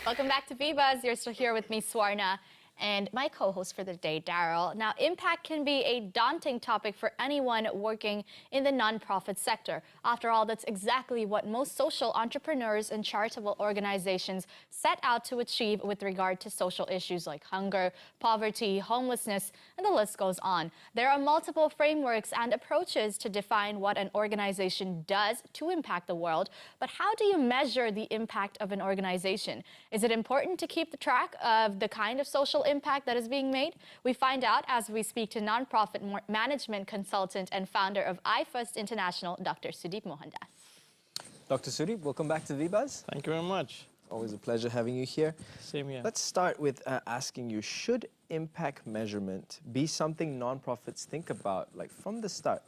Welcome back to VBuzz. You're still here with me, Swarna, and my co-host for the day, Daryl. Now, impact can be a daunting topic for anyone working in the nonprofit sector. After all, that's exactly what most social entrepreneurs and charitable organizations set out to achieve with regard to social issues like hunger, poverty, homelessness, and the list goes on. There are multiple frameworks and approaches to define what an organization does to impact the world, but how do you measure the impact of an organization? Is it important to keep the track of the kind of social impact that is being made? We find out as we speak to nonprofit management consultant and founder of iFirst International, Dr. Sudeep Mohandas. Dr. Sudeep, welcome back to VBuzz. Thank you very much. Always a pleasure having you here. Same here. Let's start with asking you, should impact measurement be something nonprofits think about, like from the start?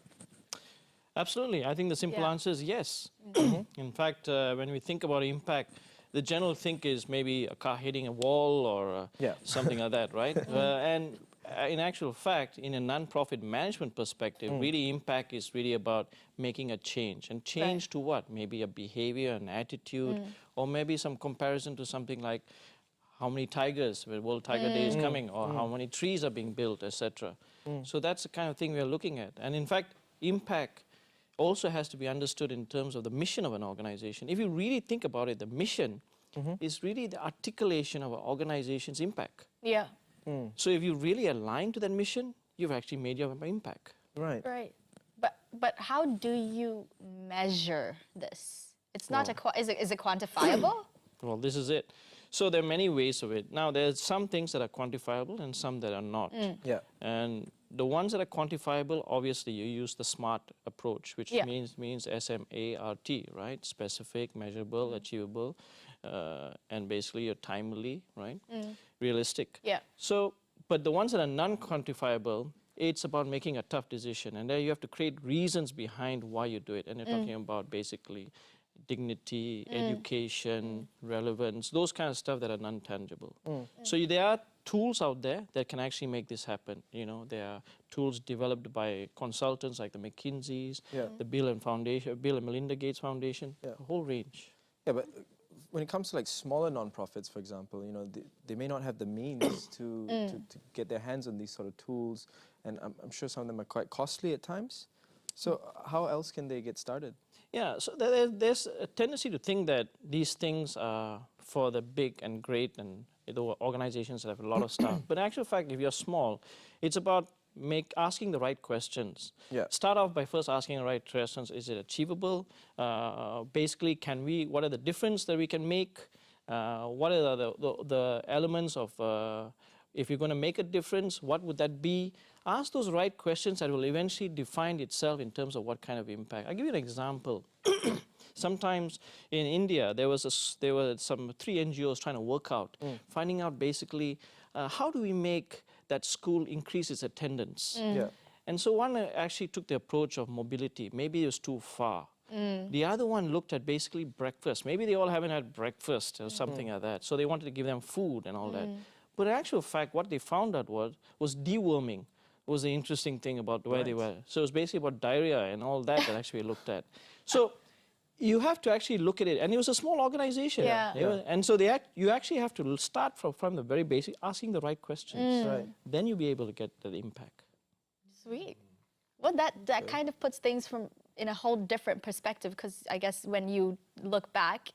Absolutely. I think the simple answer is yes. In fact, when we think about impact, the general think is maybe a car hitting a wall or something like that, right? And in actual fact, in a non-profit management perspective, really impact is really about making a change. And change to what? Maybe a behavior, an attitude, or maybe some comparison to something like how many tigers, when World Tiger Day is coming, or how many trees are being built, etc. So that's the kind of thing we're looking at. And in fact, impact also has to be understood in terms of the mission of an organization. If you really think about it, the mission is really the articulation of an organization's impact. Yeah. So if you really align to that mission, you've actually made your impact. Right. Right. But how do you measure this? It's not is it quantifiable? Well, this is it. So there are many ways of it. Now, there's some things that are quantifiable and some that are not. Yeah. And the ones that are quantifiable, obviously, you use the SMART approach, which means S-M-A-R-T, right? Specific, measurable, achievable, and basically you're timely, right? Realistic. Yeah. So, but the ones that are non-quantifiable, it's about making a tough decision. And there you have to create reasons behind why you do it. And you're talking about basically dignity, education, relevance, those kind of stuff that are non-tangible. So there are tools out there that can actually make this happen. You know, there are tools developed by consultants like the McKinseys, the Bill and Melinda Gates Foundation, a whole range. Yeah, but when it comes to like smaller nonprofits, for example, you know, they may not have the means to get their hands on these sort of tools, and I'm sure some of them are quite costly at times. So how else can they get started? Yeah, so there's a tendency to think that these things are for the big and great and the organizations that have a lot of staff. But in actual fact, if you're small, it's about asking the right questions. Yeah. Start off by first asking the right questions. Is it achievable? Basically, what are the difference that we can make? What are the elements of if you're going to make a difference, what would that be? Ask those right questions that will eventually define itself in terms of what kind of impact. I'll give you an example. Sometimes in India, there were some 3 NGOs trying to work out, finding out basically how do we make that school increase its attendance. And so one actually took the approach of mobility. Maybe it was too far. The other one looked at basically breakfast. Maybe they all haven't had breakfast or something like that. So they wanted to give them food and all that. But in actual fact, what they found out was deworming was the interesting thing about where they were. So it was basically about diarrhea and all that actually looked at. So you have to actually look at it. And it was a small organization. And so you actually have to start from the very basic, asking the right questions. Then you'll be able to get the impact. Sweet. Well, that kind of puts things in a whole different perspective, because I guess when you look back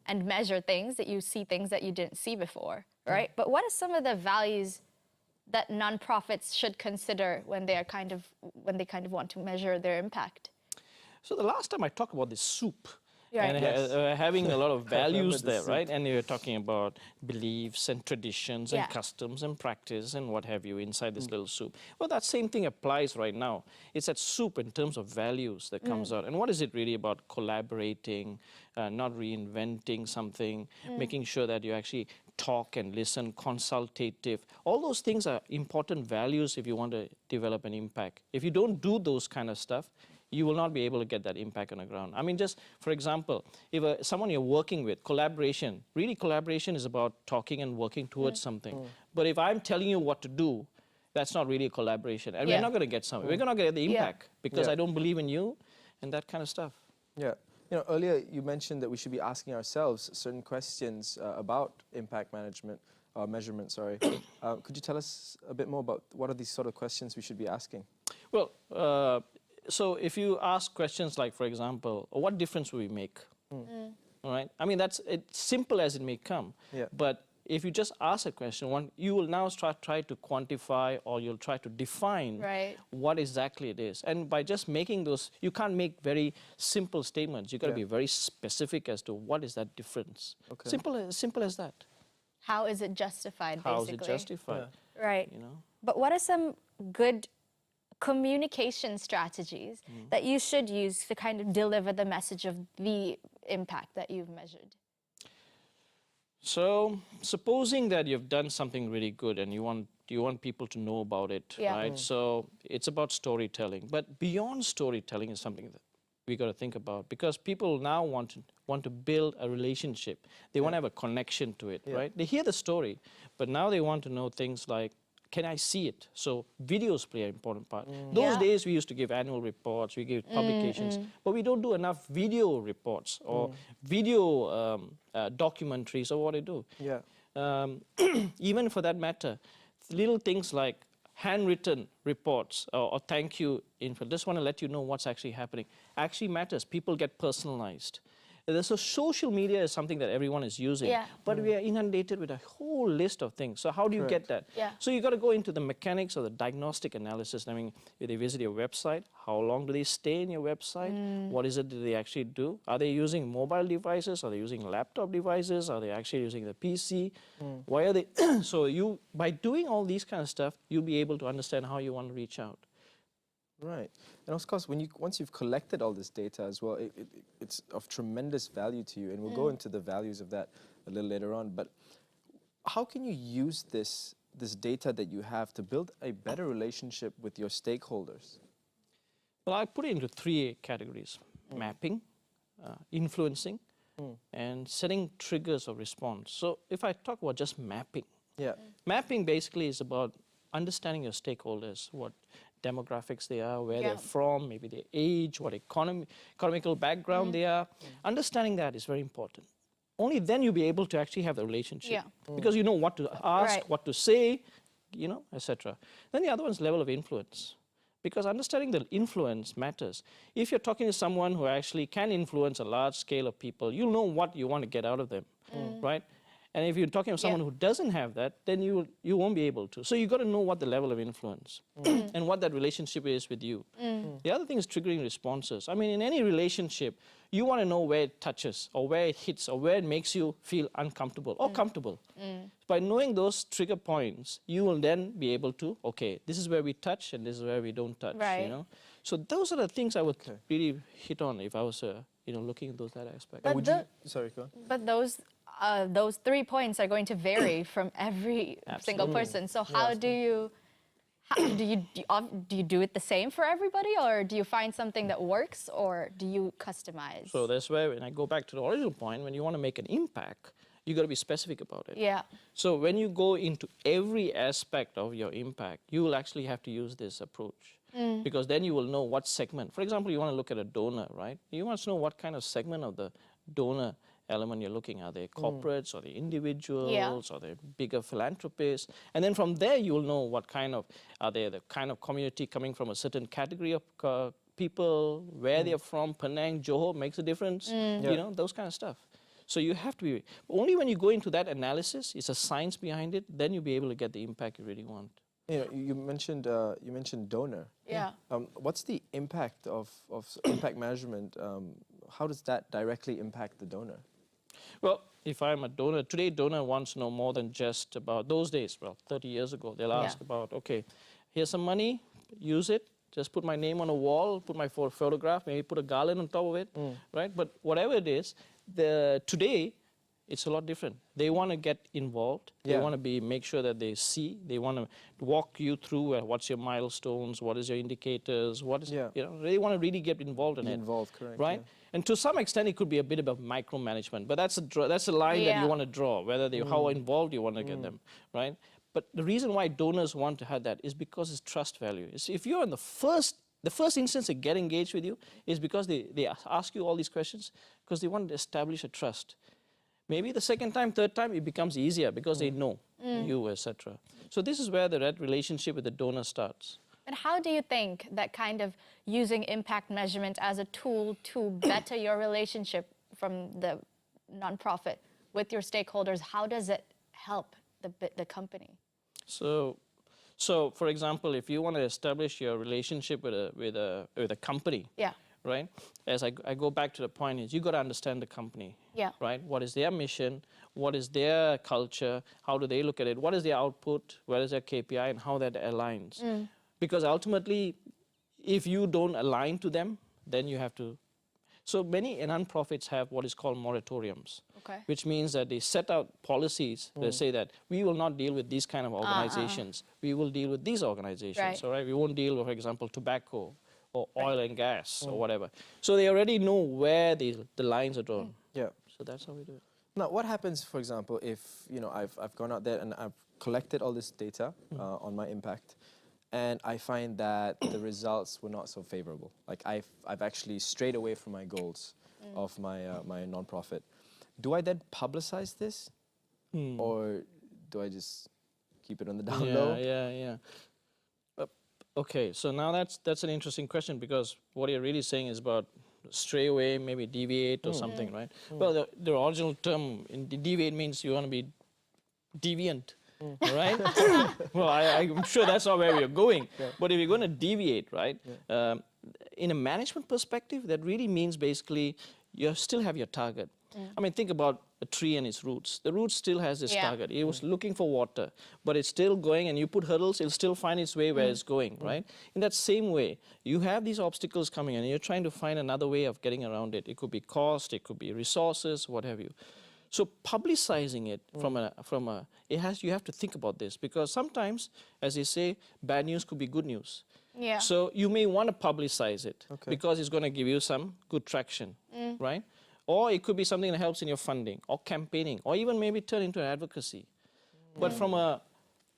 and measure things, that you see things that you didn't see before, right? But what are some of the values that nonprofits should consider when they kind of want to measure their impact? So the last time I talked about this soup, and having a lot of values there, right? And you're talking about beliefs and traditions and customs and practice and what have you inside this little soup. Well, that same thing applies right now. It's that soup in terms of values that comes out. And what is it really about? Collaborating, not reinventing something, making sure that you actually talk and listen, consultative. All those things are important values if you want to develop an impact. If you don't do those kind of stuff, you will not be able to get that impact on the ground. I mean, just for example, if someone you're working with, collaboration, really collaboration is about talking and working towards something. But if I'm telling you what to do, that's not really a collaboration. And we're not going to get somewhere. We're not going to get the impact because I don't believe in you and that kind of stuff. Yeah. You know, earlier you mentioned that we should be asking ourselves certain questions about impact management, measurement, sorry. Could you tell us a bit more about what are these sort of questions we should be asking? Well, so if you ask questions like, for example, what difference will we make? All right. I mean, that's simple as it may come. Yeah. But if you just ask a question, you will now try to quantify, or you'll try to define what exactly it is. And by just making those, you can't make very simple statements. You've got to be very specific as to what is that difference. Okay. Simple as that. How is it justified, basically? How is it justified? Yeah. Right. You know? But what are some good communication strategies that you should use to kind of deliver the message of the impact that you've measured? So, supposing that you've done something really good and you want people to know about it, right? So, it's about storytelling. But beyond storytelling is something that we got to think about, because people now want to build a relationship. They want to have a connection to it, right? They hear the story, but now they want to know things like, can I see it? So videos play an important part. Those days we used to give annual reports, we give publications, but we don't do enough video reports or video documentaries or what I do. Yeah. Even for that matter, little things like handwritten reports or thank you info, just want to let you know what's actually happening, actually matters. People get personalized. So social media is something that everyone is using, but we are inundated with a whole list of things. So how do you get that? So you got to go into the mechanics of the diagnostic analysis. I mean, if they visit your website, how long do they stay in your website? What is it that they actually do? Are they using mobile devices? Are they using laptop devices? Are they actually using the PC? Why are they? So by doing all these kind of stuff, you'll be able to understand how you want to reach out. Right. And of course, once you've collected all this data as well, it's of tremendous value to you. And we'll go into the values of that a little later on. But how can you use this data that you have to build a better relationship with your stakeholders? Well, I put it into three categories: mapping, influencing, and setting triggers of response. So if I talk about just mapping, mapping basically is about understanding your stakeholders, what demographics they are, where they're from, maybe their age, what economical background they are. Understanding that is very important. Only then you'll be able to actually have the relationship, because you know what to ask, what to say, you know, etc. Then the other one is level of influence, because understanding the influence matters. If you're talking to someone who actually can influence a large scale of people, you'll know what you want to get out of them, right? And if you're talking to someone who doesn't have that, then you won't be able to. So you've got to know what the level of influence and what that relationship is with you. The other thing is triggering responses. I mean, in any relationship, you want to know where it touches or where it hits or where it makes you feel uncomfortable or comfortable. By knowing those trigger points, you will then be able to, okay, this is where we touch and this is where we don't touch, you know? So those are the things I would really hit on if I was, you know, looking at that aspect. But Sorry, go on. But those 3 points are going to vary from every single person. So how do you do it the same for everybody, or do you find something that works, or do you customize? So that's where, when I go back to the original point, when you want to make an impact, you got to be specific about it. Yeah. So when you go into every aspect of your impact, you will actually have to use this approach. Because then you will know what segment. For example, you want to look at a donor, right? You want to know what kind of segment of the donor element you're looking at. Are they corporates, or the individuals, or the bigger philanthropists? And then from there, you will know what kind of, are they the kind of community coming from a certain category of people, where they're from, Penang, Johor makes a difference, you know, those kind of stuff. So you have to be, only when you go into that analysis, it's a science behind it, then you'll be able to get the impact you really want. You know, you mentioned donor. Yeah. What's the impact of impact management? How does that directly impact the donor? Well, if I'm a donor, today donor wants to know more than just about those days. Well, 30 years ago, they'll ask about, okay, here's some money, use it, just put my name on a wall, put my photograph, maybe put a garland on top of it, right? But whatever it is, today, it's a lot different. They want to get involved. They want to make sure that they see. They want to walk you through what's your milestones, what is your indicators, what is, you know, they want to really get involved in it. Involved, correct. Right? And to some extent, it could be a bit of micromanagement, but that's a line that you want to draw, whether how involved you want to get them, right? But the reason why donors want to have that is because it's trust value. If you're in the first the first instance they get engaged with you is because they ask you all these questions because they want to establish a trust. Maybe the second time, third time, it becomes easier because they know you, etc. So this is where the red relationship with the donor starts. And how do you think that kind of using impact measurement as a tool to better your relationship from the nonprofit with your stakeholders, how does it help the company? So for example, if you want to establish your relationship with a company, Yeah. right? As I go back to the point is you got to understand the company, Yeah. right? What is their mission? What is their culture? How do they look at it? What is their output? What is their KPI and how that aligns? Because ultimately, if you don't align to them, then you have to. So many nonprofits have what is called moratoriums, Okay. which means that they set out policies that say that we will not deal with these kind of organizations. We will deal with these organizations, Right. all right? We won't deal with, for example, tobacco or oil and gas or whatever. So they already know where the lines are drawn. Yeah. So that's how we do it. Now, what happens, for example, if I've gone out there and I've collected all this data on my impact, and I find that the results were not so favorable. Like I've actually strayed away from my goals of my my nonprofit. Do I then publicize this, or do I just keep it on the down low? Yeah. Okay, so now that's an interesting question because what you're really saying is about stray away, maybe deviate or something, right? Well, the original term in deviate means you want to be deviant, right? Well, I'm sure that's not where we're going. But if you're going to deviate, right? In a management perspective, that really means basically you still have your target. I mean, think about a tree and its roots. The root still has this target. It was looking for water, but it's still going, and you put hurdles, it'll still find its way where it's going, right? In that same way, you have these obstacles coming in, and you're trying to find another way of getting around it. It could be cost, it could be resources, what have you. So publicizing it you have to think about this because sometimes, as they say, bad news could be good news. Yeah. So you may want to publicize it because it's going to give you some good traction, right? Or it could be something that helps in your funding or campaigning or even maybe turn into an advocacy. But from a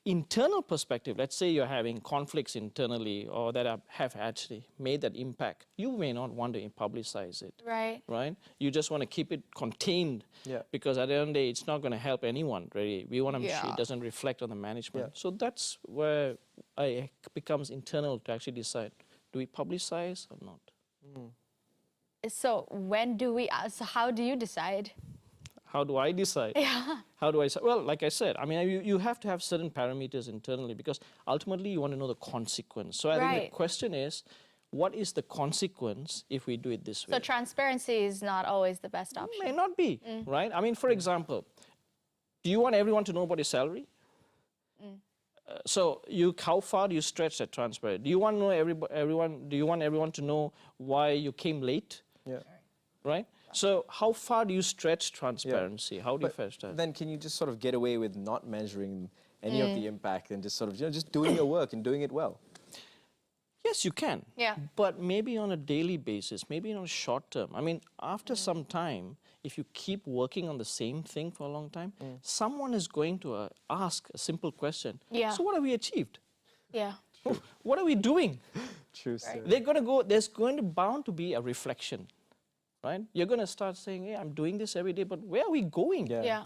internal perspective, let's say you're having conflicts internally or that have actually made that impact, you may not want to publicize it. Right. Right? You just want to keep it contained because at the end of the day, it's not going to help anyone, really. We want to make sure it doesn't reflect on the management. So that's where it becomes internal to actually decide, do we publicize or not? So how do you decide? How do I decide? How do I decide? Well, like I said, I mean, you have to have certain parameters internally because ultimately you want to know the consequence. So I think the question is, what is the consequence if we do it this way? So transparency is not always the best option. May not be, right? I mean, for example, do you want everyone to know about your salary? So how far do you stretch that transparency? Do you want to know everyone? Do you want everyone to know why you came late? Right? So how far do you stretch transparency? How do you stretch that? Then can you just sort of get away with not measuring any of the impact and just sort of just doing your work and doing it well? Yes, you can. Yeah. But maybe on a daily basis, maybe on a short term. I mean, after some time, if you keep working on the same thing for a long time, someone is going to ask a simple question. Yeah. So what have we achieved? Yeah. What are we doing? True story. There's bound to be a reflection, right? You're going to start saying, hey, I'm doing this every day, but where are we going? Yeah.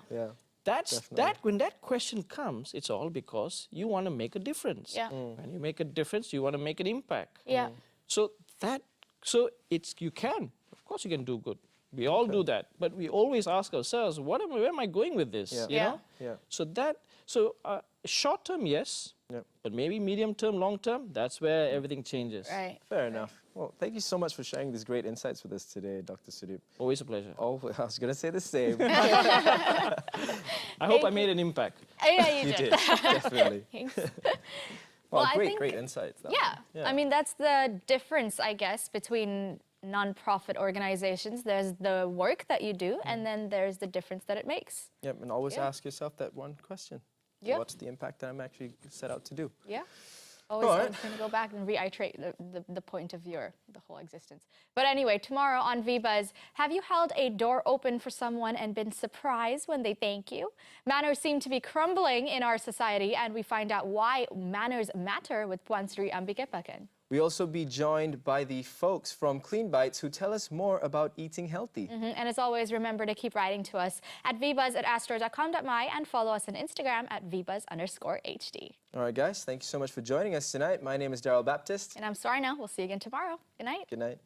When that question comes, it's all because you want to make a difference. Yeah. When you make a difference, you want to make an impact. Yeah. So you can, of course you can do good. We all do that, but we always ask ourselves, where am I going with this? You know? So short term, yes, but maybe medium term, long term, that's where everything changes. Right. Fair enough. Well, thank you so much for sharing these great insights with us today, Dr. Sudeep. Always a pleasure. Oh, I was going to say the same. I hope I made an impact. Yeah, you You did. did, definitely. Thanks. Well, I great, think- great insights. though. Yeah. I mean, that's the difference, I guess, between non-profit organizations. There's the work that you do, and then there's the difference that it makes. Yep, and always ask yourself that one question. Yeah. What's the impact that I'm actually set out to do? Yeah. Always All right. going to go back and reiterate the point of the whole existence. But anyway, tomorrow on VBuzz, have you held a door open for someone and been surprised when they thank you? Manners seem to be crumbling in our society, and we find out why manners matter with Puan Sri Ambikepakan. We'll also be joined by the folks from Clean Bites who tell us more about eating healthy. And as always, remember to keep writing to us at vbuzz@astro.com.my and follow us on Instagram at vbuzz_HD. All right, guys, thank you so much for joining us tonight. My name is Daryl Baptist. And I'm Swarna. We'll see you again tomorrow. Good night. Good night.